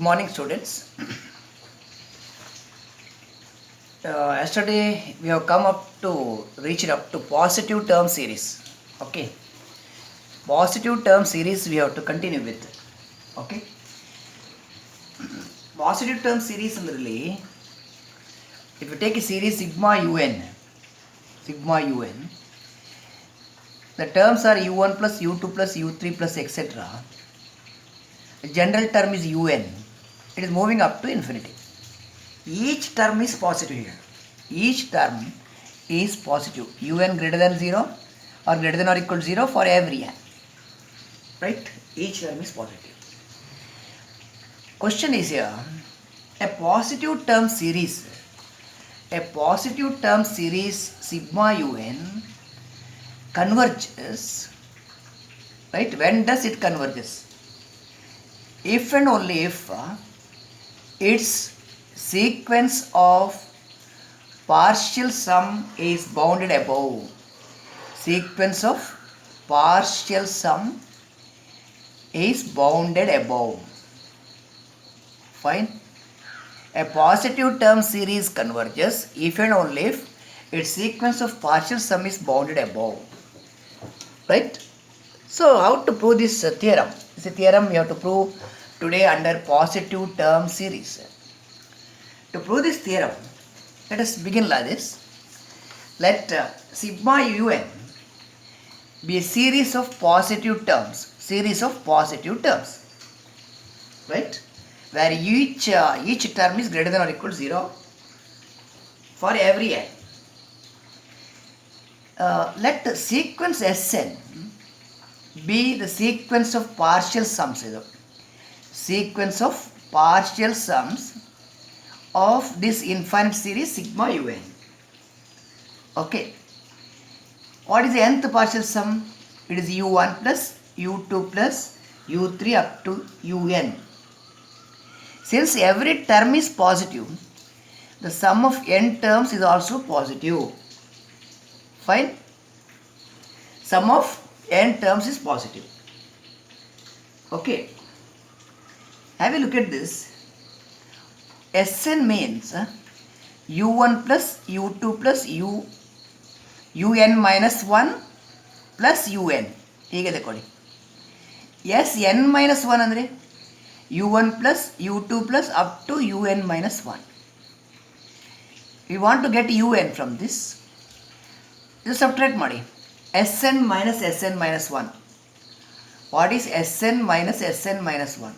Good morning, students. Yesterday we have come up to reach up to positive term series. Okay, positive term series we have to continue with. Okay, positive term series really, if you take a series sigma un, the terms are u1 plus u2 plus u3 plus etc. The general term is un. It is moving up to infinity. Each term is positive here. Each term is positive. Un greater than 0 or greater than or equal to 0 for every n. Right? Each term is positive. Question is here, a positive term series sigma un converges, right? When does it converges? If and only if its sequence of partial sum is bounded above. Sequence of partial sum is bounded above. Fine. A positive term series converges if and only if its sequence of partial sum is bounded above. Right? So, how to prove this theorem? This is a theorem we have to prove today under positive term series. To prove this theorem, let us begin like this. Let sigma un be a series of positive terms. Right? Where each term is greater than or equal to 0 for every n. Let the sequence Sn be the sequence of partial sums. Sequence of partial sums of this infinite series sigma un. Okay. What is the nth partial sum? It is u1 plus u2 plus u3 up to un. Since every term is positive, the sum of n terms is also positive. Fine. Sum of n terms is positive. Okay. Have a look at this. Sn means u1 plus u2 plus un minus 1 plus un. ಹೀಗೆ ತಗೊಳ್ಳಿ. Sn minus 1 ಅಂದರೆ u1 plus u2 plus up to un minus 1. We want to get un from this. Just subtract ಮಾಡಿ. Sn minus 1. What is Sn minus 1?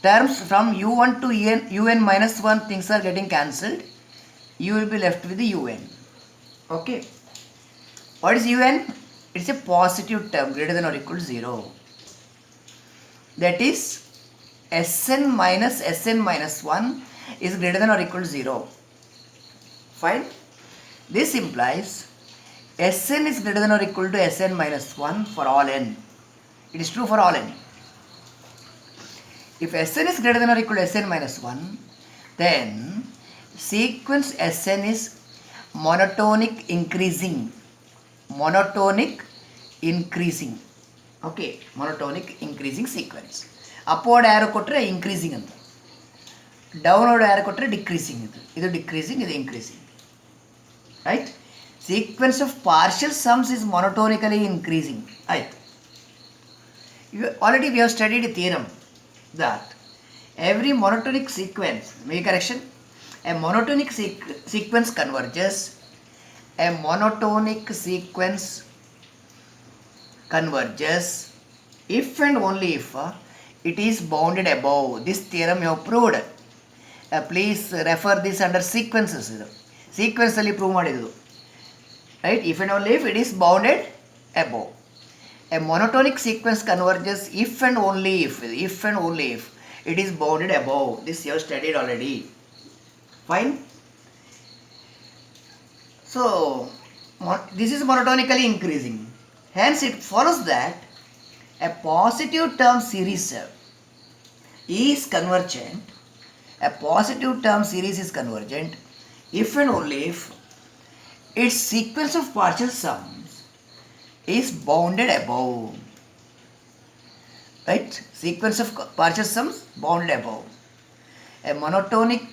Terms from u1 to un minus 1 things are getting cancelled. You will be left with the un. Okay. What is un? It's a positive term greater than or equal to 0. That is Sn minus 1 is greater than or equal to 0. Fine. This implies Sn is greater than or equal to Sn minus 1 for all n. It is true for all n. If Sn is greater than or equal to Sn minus 1, then sequence Sn is monotonic increasing. Okay, monotonic increasing sequence. Upward arrow kotre increasing anta. Downward arrow kotre decreasing anta. Idu decreasing, idu increasing. Right? Sequence of partial sums is monotonically increasing. Right? Already we have studied a theorem that every monotonic sequence, make correction, a monotonic sequence converges. A monotonic sequence converges if and only if it is bounded above. This theorem you have proved. Please refer this under sequences. Sequence alli prove ಮಾಡಿದ್ದು. Right? If and only if it is bounded above. A monotonic sequence converges if and only if it is bounded above. This you have studied already. Fine. So, this is monotonically increasing. Hence, it follows that a positive term series is convergent. A positive term series is convergent if and only if its sequence of partial sums is bounded above. right? Sequence of partial sums bounded above. A monotonic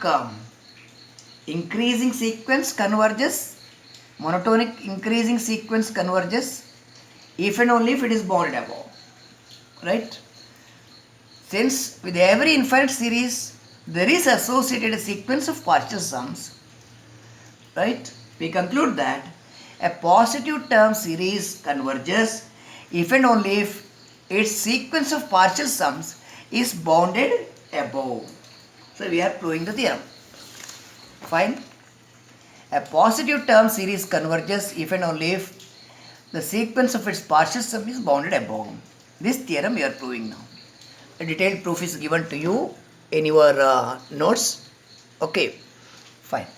increasing sequence converges. Monotonic increasing sequence converges if and only if it is bounded above, right? Since with every infinite series there is associated a sequence of partial sums, right? We conclude that a positive term series converges if and only if its sequence of partial sums is bounded above. So we are proving the theorem. Fine. A positive term series converges if and only if the sequence of its partial sum is bounded above. This theorem we are proving now. A detailed proof is given to you in your notes. Okay, fine.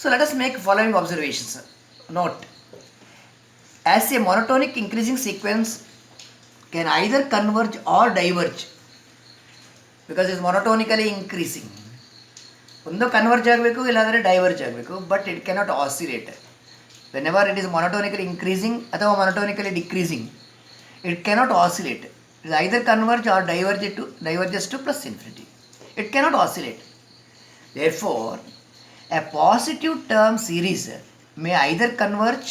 So let us make following observations. Note, as a monotonic increasing sequence can either converge or diverge because it is monotonically increasing. ಒಂದು converge ಆಗಬೇಕು ಇಲ್ಲಾಂದರೆ diverge ಆಗಬೇಕು, but it cannot oscillate. Whenever it is monotonically increasing ಅಥವಾ monotonically decreasing, it cannot oscillate. It is either converge or diverges to plus infinity. It cannot oscillate. Therefore, a positive term series may either converge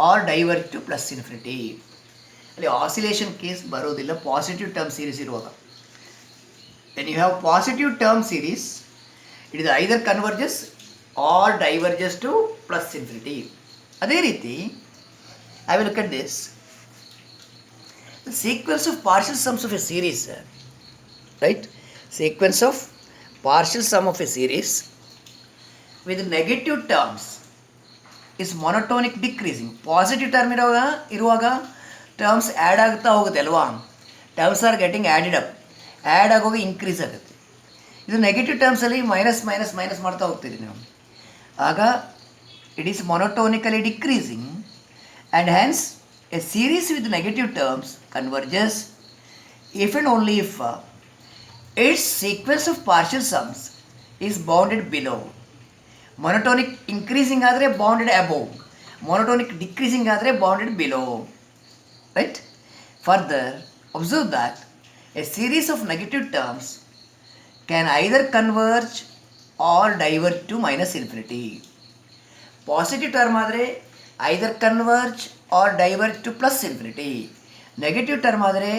or diverge to plus infinity. ಅಲ್ಲಿ oscillation case ಬರೋದಿಲ್ಲ positive term series ಇರುವಾಗ. When you have positive term series, it is either converges or diverges to plus infinity. ಅದೇ ರೀತಿ I will look at this. The sequence of partial sums of a series, right? Sequence of partial sum of a series with negative terms is monotonic decreasing. Positive term ಇರುವಾಗ terms add ಆಗ್ತಾ ಹೋಗುತ್ತೆ ಅಲ್ವಾ, terms are getting added up, add ಆಗೋಗಿ increase ಆಗುತ್ತೆ. ಇದು negative ಟರ್ಮ್ಸಲ್ಲಿ minus minus minus ಮಾಡ್ತಾ ಹೋಗ್ತೀರಿ ನೀವು, ಆಗ it is monotonically decreasing and hence a series with negative terms converges if and only if its sequence of partial sums is bounded below. Monotonic increasing ಆದರೆ bounded above, monotonic decreasing ಆದರೆ bounded below, right? Further, observe that a series of negative terms can either converge or diverge to minus infinity. Positive term ಆದರೆ either converge or diverge to plus infinity. Negative term ಆದರೆ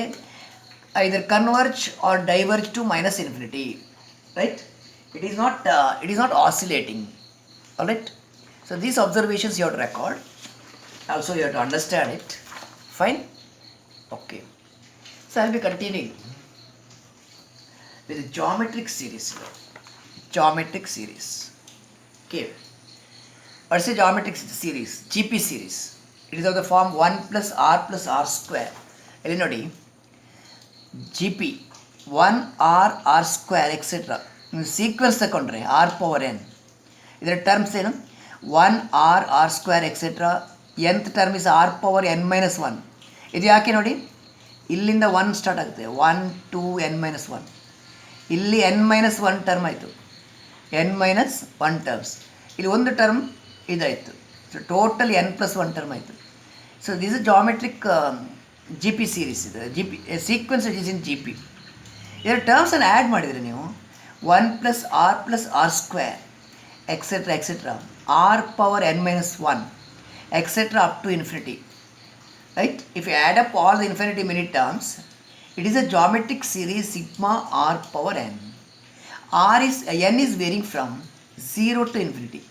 either converge or diverge to minus infinity, right? It is not oscillating. All right. So these observations you have to record. Also you have to understand it. Fine. Okay. So I will be continuing with the geometric series. Geometric series. Okay. What's a geometric series? GP series. It is of the form 1 plus r square. ಇಲ್ಲಿ ನೋಡಿ, GP 1 r square etc. ನೀವು sequence ತಗೊಂಡ್ರೆ r power n, ಇದರ terms ಏನು? 1 r square etcetera, nth term is r power n minus 1. ಇದು ಯಾಕೆ ನೋಡಿ, ಇಲ್ಲಿಂದ 1 ಸ್ಟಾರ್ಟ್ ಆಗುತ್ತೆ, 1 2 n ಮೈನಸ್ 1. ಇಲ್ಲಿ n ಮೈನಸ್ 1 ಟರ್ಮ್ ಆಯಿತು, n ಮೈನಸ್ 1 ಟರ್ಮ್ಸ್. ಇಲ್ಲಿ ಒಂದು ಟರ್ಮ್ ಇದಾಯಿತು, so total n plus 1 term ಆಯಿತು. So this is geometric G P series. ಇದು G P sequence it is in G P. ಇದರ ಟರ್ಮ್ಸನ್ನು ಆ್ಯಡ್ ಮಾಡಿದರೆ ನೀವು 1 plus r square etcetera etcetera, r power n minus 1 etcetera up to infinity, right? If you add up all the infinity many terms, it is a geometric series sigma r power n. N is varying from 0 to infinity.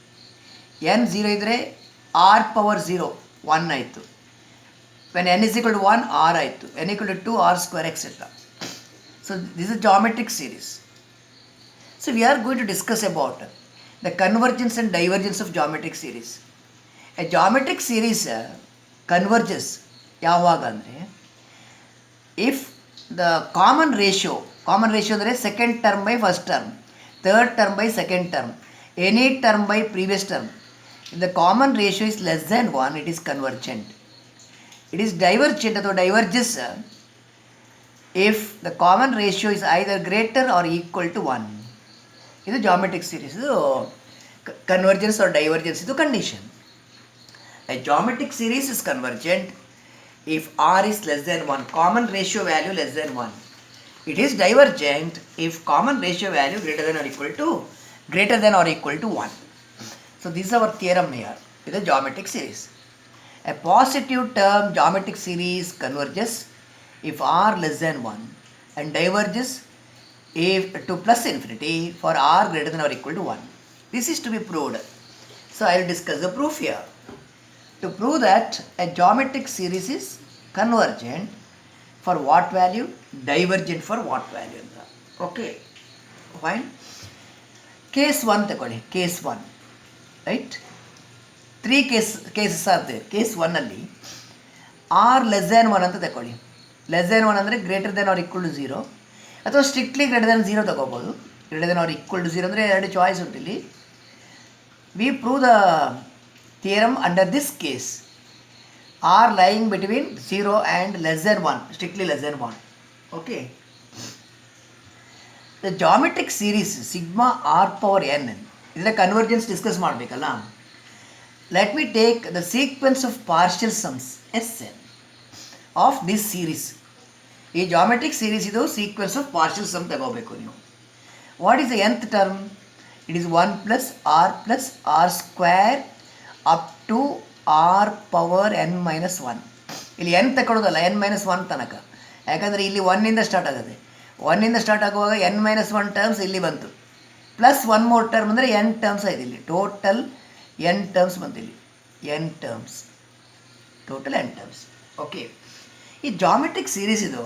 n 0 ಇದ್ದರೆ r power 0 1 ಆಯಿತು. When n is equal to 1 r ಆಯಿತು, n equal to 2 r square etc. So this is a geometric series. So we are going to discuss about the convergence and divergence of geometric series. A geometric series converges ಯಾವಾಗ ಅಂದರೆ, if the common ratio ಅಂದರೆ second term by first term, third term by second term, any term by previous term, if the common ratio is less than 1, it is convergent. It is divergent or diverges if the common ratio is either greater or equal to 1. This is geometric series. So convergence or divergence is the condition. A geometric series is convergent if r is less than 1, common ratio value less than 1. It is divergent if common ratio value greater than or equal to 1. So this is our theorem here with a geometric series. A positive term geometric series converges if r less than 1 and diverges if to plus infinity for r greater than or equal to 1. This is to be proved. So I will discuss the proof here. To prove that a geometric series is convergent for what value? Divergent for what value? Okay, fine. Case 1 ತಗೊಳ್ಳಿ, case 1, right? 3 cases are there. Case 1 ಅಲ್ಲಿ r less than 1 ಅಂತ ತಗೊಳ್ಳಿ. Less than 1 ಅಂದರೆ greater than or equal to 0 ಅಥವಾ strictly greater than 0 ತಗೋಬೋದು. Greater than or equal to 0 ಅಂದರೆ ಎರಡು choice ಉಂಟು ಇಲ್ಲಿ. We prove the theorem under this case. R lying between 0 and less than 1, strictly less than 1. Okay. The geometric series sigma r power n, ಇದರ convergence discuss ಮಾಡಬೇಕಲ್ಲ. Let me take the sequence of partial sums Sn of this series. ಈ geometric series ಇದು sequence of partial sum ತಗೋಬೇಕು ನೀವು. What is the nth term? It is 1 plus r square up to r power n minus 1. ಇಲ್ಲಿ n ತಗೊಳ್ಳೋದಲ್ಲ, n minus 1 ತನಕ. ಯಾಕಂದರೆ ಇಲ್ಲಿ 1ಇಂದ start ಆಗುತ್ತೆ. 1ಇಂದ ಸ್ಟಾರ್ಟ್ ಆಗುವಾಗ n minus 1 ಟರ್ಮ್ಸ್ ಇಲ್ಲಿ ಬಂತು. ಪ್ಲಸ್ 1 ಮೋರ್ ಟರ್ಮ್ ಅಂದರೆ n ಟರ್ಮ್ಸ್ ಆಯ್ತು ಇಲ್ಲಿ. ಟೋಟಲ್ n ಟರ್ಮ್ಸ್ ಬಂತು ಇಲ್ಲಿ. n terms, total n terms. Okay, ಈ ಜಾಮೆಟ್ರಿಕ್ ಸೀರೀಸ್ ಇದು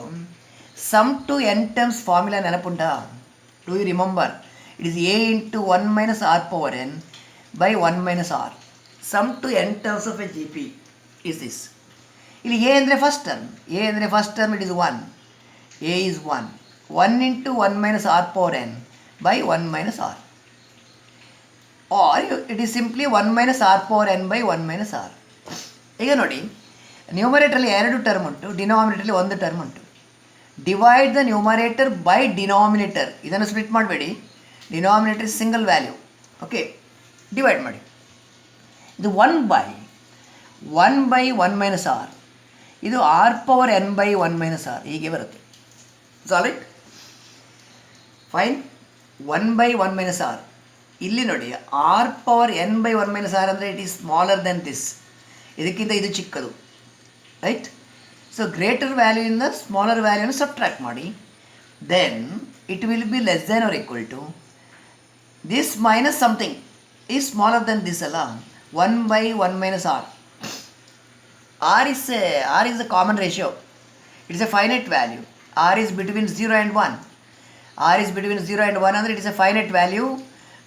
sum to n terms formula ನೆನಪುಂಟಾ? Do you remember? It is a into 1 minus r power n by 1 minus r. Sum to n terms of a GP is this. ಇಲ್ಲಿ a ಅಂದರೆ first term, it is 1. a is 1. 1 into 1 minus r power n by 1 minus r. Or it is simply 1 minus r power n by 1 minus r. ಈಗ ನೋಡಿ, ನ್ಯೂಮರೇಟರಲ್ಲಿ 2 term ಉಂಟು, ಡಿನಾಮಿನೇಟರಲ್ಲಿ 1 term ಉಂಟು. Divide the numerator by denominator. ಇದನ್ನು split ಮಾಡಬೇಡಿ. Denominator is single value. Okay, divide ಮಾಡಿ. ಇದು 1 by 1 minus r. ಇದು r power n by 1 minus r ಹೀಗೆ ಬರುತ್ತೆ. Solid fine. 1 by 1 minus r. ಇಲ್ಲಿ ನೋಡಿ, r power n by 1 minus r ಅಂದರೆ it is smaller than this. ಇದಕ್ಕಿಂತ ಇದು ಚಿಕ್ಕದು, ರೈಟ್? ಸೊ ಗ್ರೇಟರ್ ವ್ಯಾಲ್ಯೂಯಿಂದ ಸ್ಮಾಲರ್ ವ್ಯಾಲ್ಯೂನ ಸಬ್ಟ್ರಾಕ್ಟ್ ಮಾಡಿ. Then it will be less than R equal to this minus something is smaller than this ಅಲ್ಲ. 1 by 1 minus r. r is a common ratio. It is a finite value. r is between 0 and 1. r is between 0 and 1 ಅಂದರೆ it is a finite value.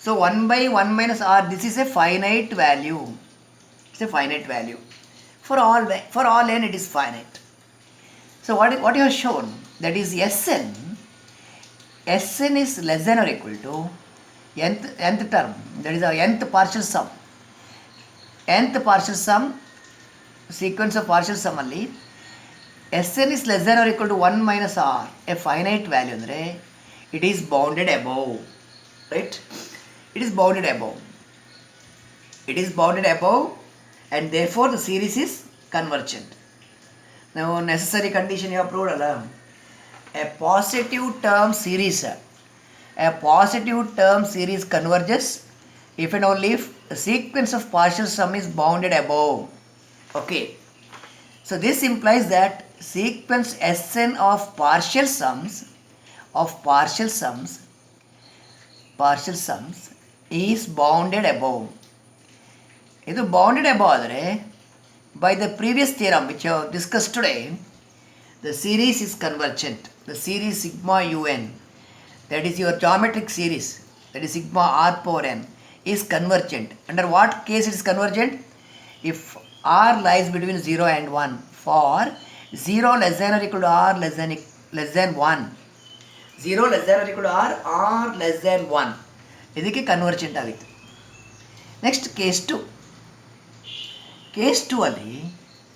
So 1 by 1 minus r, this is a finite value. It's a finite value. For all n it is finite. So what you have shown, that is Sn is less than or equal to nth term, that is our nth partial sum. Nth partial sum, sequence of partial sum ಅಲ್ಲಿ Sn is less than or equal to 1 minus r, a finite value ಅಂದರೆ it is bounded above, right? It is bounded above. It is bounded above and therefore the series is convergent. Now necessary condition you have proved ಅಲ್ಲ. A positive term series converges if and only if the sequence of partial sum is bounded above. Okay, so this implies that sequence Sn of partial sums is bounded above. ಇದು bounded above ಆದರೆ by the previous theorem which I have discussed today, the series is convergent. The series sigma un, that is your geometric series, that is sigma r power n, is convergent. Under what case it is convergent? If r lies between 0 and 1, for 0 less than or equal to r less than 1, 0 less than or equal to r less than 1, ಇದಕ್ಕೆ convergent ಆಗುತ್ತೆ. Next case 2 ಅಲ್ಲಿ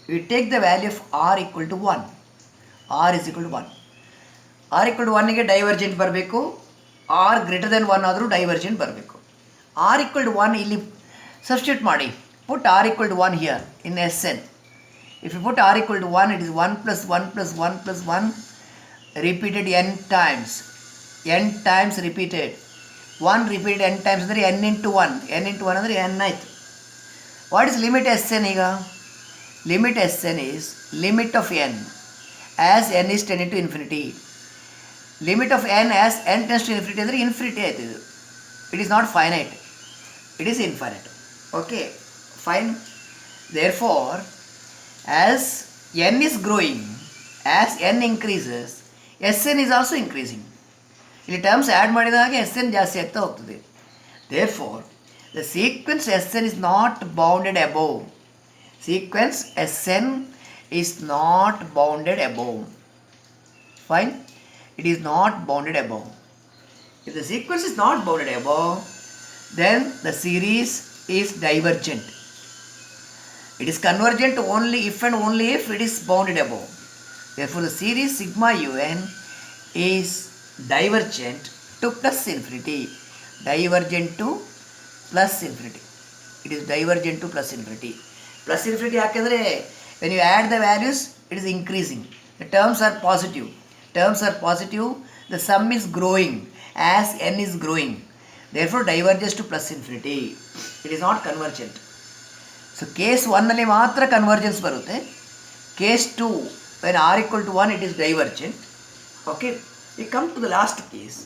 we take the value of r equal to 1. r is equal to 1. r equal to 1 ಗೆ divergent ಬರಬೇಕು. r greater than 1 ಆದರೂ divergent ಬರಬೇಕು. r equal to 1 ಇಲ್ಲಿ substitute ಮಾಡಿ. ಪುಟ್ r equal to 1 here in Sn. If you put r equal to 1, it is 1 plus 1 plus 1 plus 1 repeated n times. N times repeated. 1 repeated n times ಅಂದರೆ n into 1. n into 1 ಅಂದರೆ n ಆಯಿತು. What is limit Sn ಈಗ? Limit Sn is limit of n as n is tending to infinity. Limit of n as n tends to infinity ಅಂದರೆ infinity ಆಯಿತು ಇದು. It is not finite. It is infinite. Okay, fine. Therefore, as n is growing, as n increases, Sn is also increasing. ಇಲ್ಲಿ terms add ಮಾಡಿದ ಹಾಗೆ Sn ಜಾಸ್ತಿ ಆಗ್ತಾ ಹೋಗ್ತದೆ. Therefore, the sequence Sn is not bounded above. Sequence Sn is not bounded above. Fine? It is not bounded above. If the sequence is not bounded above, then the series is divergent. It is convergent only if and only if it is bounded above. Therefore, the series sigma un is divergent to plus infinity. Divergent to plus infinity. It is divergent to plus infinity. Plus infinity ಯಾಕೆಂದರೆ when you add the values, it is increasing. The terms are positive. Terms are positive. The sum is growing as n is growing. Therefore, diverges to plus infinity. It is not convergent. So, case 1 ನಲ್ಲಿ ಮಾತ್ರ convergence ಬರುತ್ತೆ. Case 2, when r equal to 1, it is divergent. Okay. We come to the last case.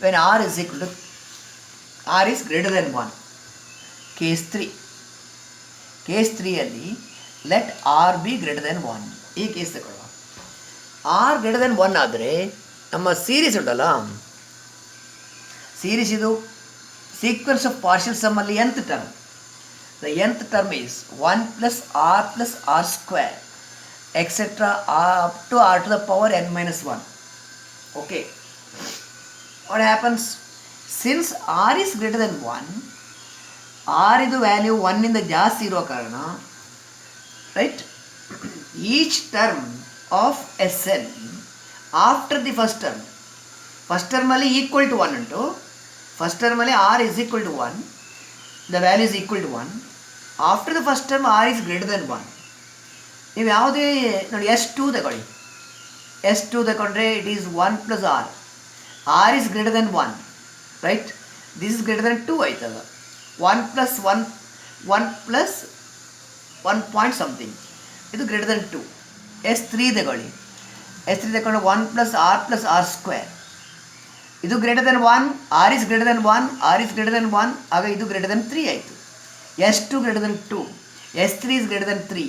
When r is equal to, r is greater than 1. Case 3. Case 3 ಅಲ್ಲಿ let r be greater than 1. ಈ case ತಗೊಳ್ಳುವ. r greater than 1 ಆದರೆ ನಮ್ಮ series ಉಂಟಲ್ಲ, series ಇದು sequence of partial some ಅಲ್ಲಿ nth term. The nth term is 1 plus r square etc. up to r to the power n minus 1. Okay. What happens? Since r is greater than 1, r is the value 1 in the ಜಾಸ್ತಿ ಇರೋ ಕಾರಣ, right? Each term of Sn after the first term ಅಲ್ಲಿ equal to 1 ಉಂಟು. First term ಅಲ್ಲಿ r is equal to 1. The value is equal to 1. After the first term r is greater than 1. ನೀವು ಯಾವುದೇ ನೋಡಿ S2 ತಗೊಳ್ಳಿ. S2 ತಗೊಂಡ್ರೆ it is 1 plus r. r is greater than 1. Right? This is greater than 2 ಆಯ್ತಲ್ಲ. 1 plus 1 point something. ಇದು greater than 2. S3 ತಗೊಳ್ಳಿ. S3 ತಗೊಂಡ್ರೆ 1 plus r square. ಇದು greater than 1, r is greater than 1, r is greater than 1, ಆಗ ಇದು greater than 3 ಆಯಿತು. S2 greater than 2, S3 is greater than 3,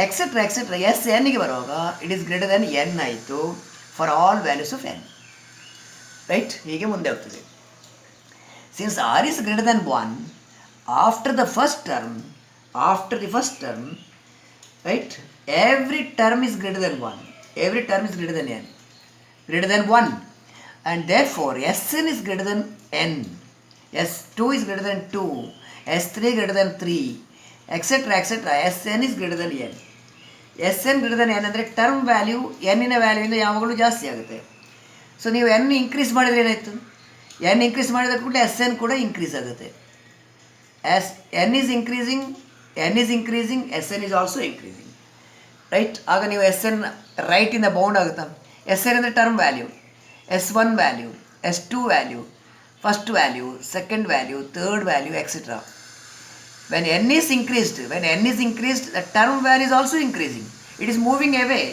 etc. etc. Snಗೆ ಬರುವಾಗ it is greater than n ಆಯಿತು for all values of n. Right? ಹೀಗೆ ಮುಂದೆ ಹೋಗ್ತದೆ. Since r is greater than 1, after the first term, right, every term is greater than 1. Every term is greater than n. Greater than 1. And therefore, Sn is greater than n. S2 is greater than 2. S3 greater than 3. etc. etc. Sn is greater than n. Sn greater than n ಅಂದರೆ term value ಎನ್ನಿನ ವ್ಯಾಲ್ಯೂಯಿಂದ ಯಾವಾಗಲೂ ಜಾಸ್ತಿ ಆಗುತ್ತೆ. So ನೀವು N increase ಮಾಡಿದರೆ ಏನಾಯಿತು? N increase ಮಾಡಿದ ಕೂಡಲೇ Sn ಕೂಡ ಇನ್ಕ್ರೀಸ್ ಆಗುತ್ತೆ. As n is increasing, Sn is also increasing. Right? ಆಗ ನೀವು Sn ರೈಟಿಂದ ಬೌಂಡ್ ಆಗುತ್ತಾ? Sn ಅಂದರೆ term value, S1 value, S2 value, first value, second value, third value, etc. When n is increased, the term value is also increasing. It is moving away.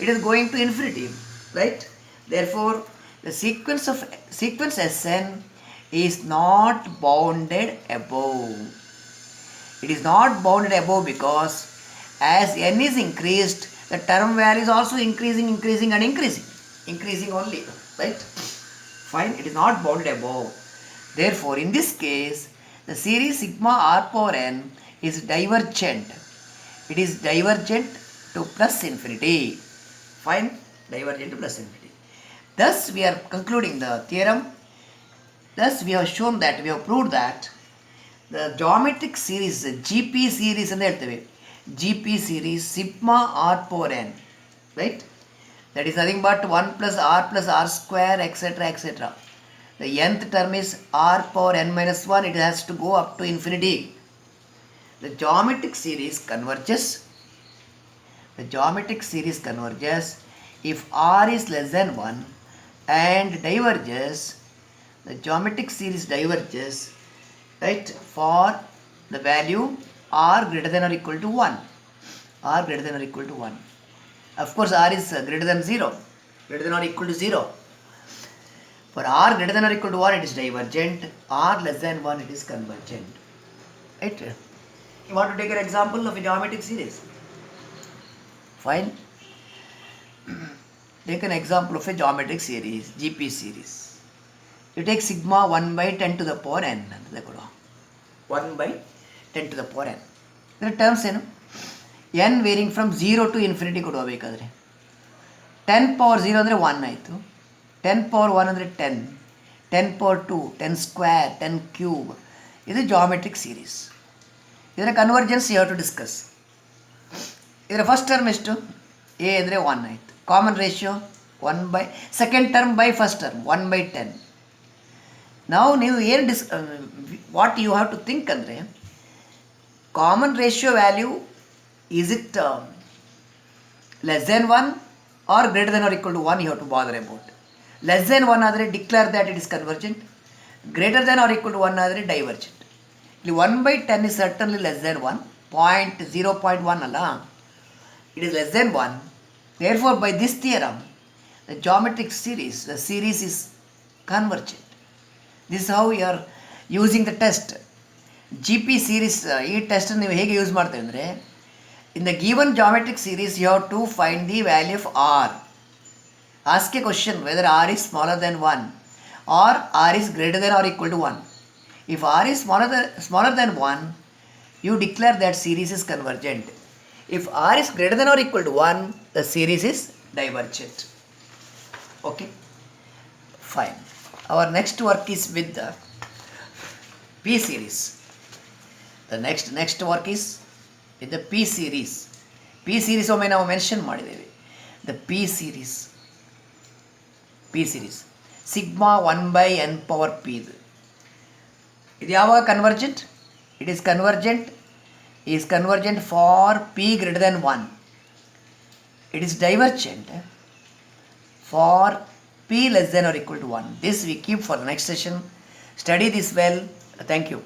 It is going to infinity, right? Therefore, the sequence Sn is not bounded above. It is not bounded above because as n is increased, the term value is also increasing only. Right? Fine, it is not bounded above. Therefore, in this case, the series sigma r power n is divergent. It is divergent to plus infinity. Fine, divergent to plus infinity. Thus, we are concluding the theorem. Thus, we have shown that, we have proved that the geometric series, GP series ಅಂತ ಹೇಳ್ತೇವೆ. GP series sigma r power n, right? That is nothing but 1 plus r square, etc. etc. The nth term is r power n minus 1. It has to go up to infinity. The geometric series converges The geometric series converges if R is less than 1 and diverges. The geometric series diverges, right, for the value R greater than or equal to 1. R greater than or equal to 1. Of course, R is greater than 0, greater than or equal to 0. For R greater than or equal to 1, it is divergent. R less than 1, it is convergent. Right? You want to take an example of a geometric series? Fine. Take an example of a geometric series, GP series. You take sigma 1 by 10 to the power n. 1 by 10 to the power n. There are terms ಏನು n varying from 0 to infinity ಕೊಡು ಹೋಗಬೇಕಾದ್ರೆ 10 power 0 ಅಂದರೆ 1 ಆಯಿತು, 10 power 1 ಅಂದರೆ 10, 10 power 2, 10 square, 10 cube. ಇದು geometric series. ಇದರ convergence you have to discuss. ಇದರ first term ಎಷ್ಟು? ಎ ಅಂದರೆ 1 ಆಯಿತು. Common ratio 1 by second term by first term 1 by 10. ನಾವು ನೀವು ಏನು what you have to think ಅಂದರೆ common ratio value is it less than 1 or greater than R equal to 1 you have to bother about. Less than 1 ಆದರೆ declare that it is convergent, greater than R equal to 1 ಆದರೆ divergent. ಇಲ್ಲಿ 1 by 10 is certainly less than 1, 0.1 ಅಲ್ಲ, it is less than 1. Therefore, by this theorem, the geometric series, the series is convergent. This is how you are using the test. GP series, ಈ test ನೀವು ಹೇಗೆ use ಮಾಡ್ತೀವಿ ಅಂದರೆ, in the given geometric series, you have to find the value of R. Ask a question whether R is smaller than 1 or R is greater than or equal to 1. If R is smaller than 1, you declare that series is convergent. If R is greater than or equal to 1, the series is divergent. Okay, fine. Our next work is with the P series. The next work is with the P series. P series ಒಮ್ಮೆ ನಾವು mention ಮಾಡಿದ್ದೇವೆ. The P series sigma 1 by n power p. ಇದು ಯಾವಾಗ convergent? It is convergent for p greater than 1. It is divergent for p less than or equal to 1. This we keep for the next session. Study this well. Thank you.